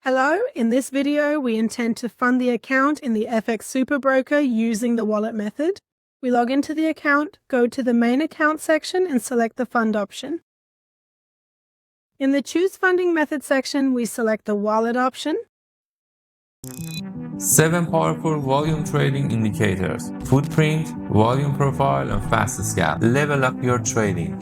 Hello, in this video we intend to fund the account in the FX Superbroker using the wallet method. We log into the account, go to the main account section and select the fund option. In the Choose Funding Method section, we select the wallet option. 7 powerful volume trading indicators: footprint, volume profile, and fast scalp. Level up your trading.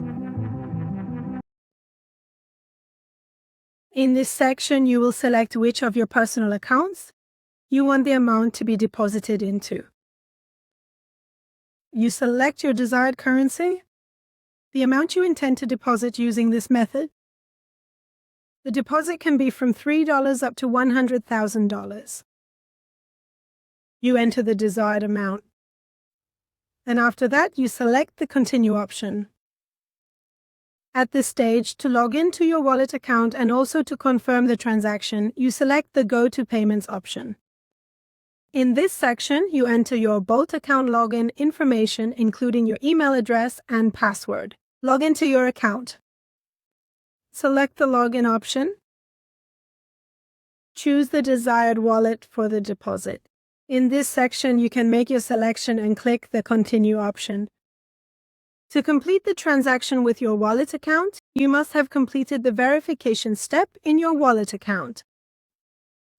In this section, you will select which of your personal accounts you want the amount to be deposited into. You select your desired currency, the amount you intend to deposit using this method. The deposit can be from $3 up to $100,000. You enter the desired amount. And after that, you select the Continue option. At this stage, to log into your wallet account and also to confirm the transaction, you select the Go to Payments option. In this section, you enter your Bolt account login information, including your email address and password. Log into your account. Select the Login option. Choose the desired wallet for the deposit. In this section, you can make your selection and click the Continue option. To complete the transaction with your wallet account, you must have completed the verification step in your wallet account.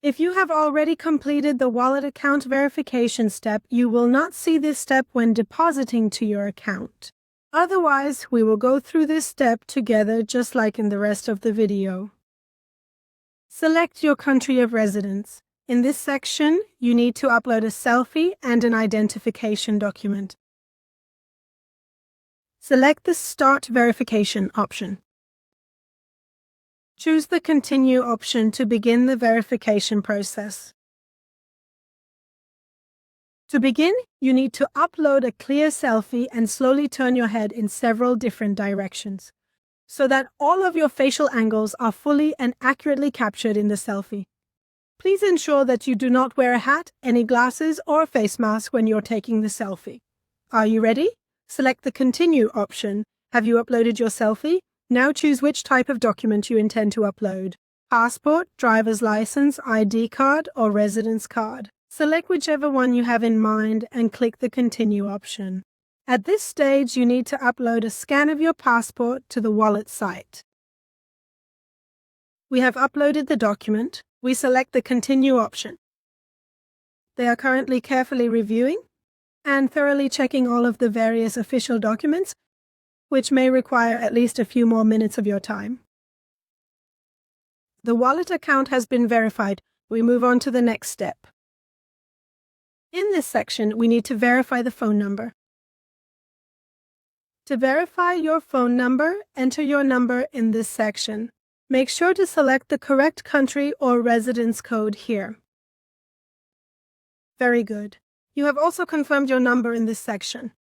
If you have already completed the wallet account verification step, you will not see this step when depositing to your account. Otherwise, we will go through this step together just like in the rest of the video. Select your country of residence. In this section, you need to upload a selfie and an identification document. Select the Start Verification option. Choose the Continue option to begin the verification process. To begin, you need to upload a clear selfie and slowly turn your head in several different directions, so that all of your facial angles are fully and accurately captured in the selfie. Please ensure that you do not wear a hat, any glasses, or a face mask when you're taking the selfie. Are you ready? Select the Continue option. Have you uploaded your selfie? Now choose which type of document you intend to upload: passport, driver's license, ID card, or residence card. Select whichever one you have in mind and click the Continue option. At this stage, you need to upload a scan of your passport to the wallet site. We have uploaded the document. We select the Continue option. They are currently carefully reviewing and thoroughly checking all of the various official documents, which may require at least a few more minutes of your time. The wallet account has been verified. We move on to the next step. In this section, we need to verify the phone number. To verify your phone number, enter your number in this section. Make sure to select the correct country or residence code here. Very good. You have also confirmed your number in this section.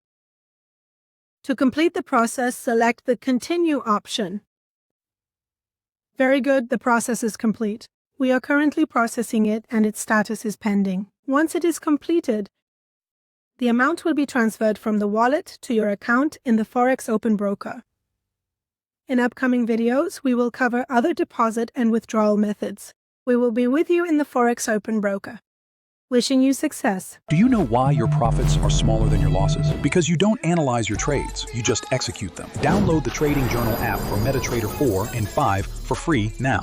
To complete the process, select the Continue option. Very good, the process is complete. We are currently processing it and its status is pending. Once it is completed, the amount will be transferred from the wallet to your account in the FXOpen Broker. In upcoming videos, we will cover other deposit and withdrawal methods. We will be with you in the FXOpen Broker. Wishing you success. Do you know why your profits are smaller than your losses? Because you don't analyze your trades, you just execute them. Download the Trading Journal app for MetaTrader 4 and 5 for free now.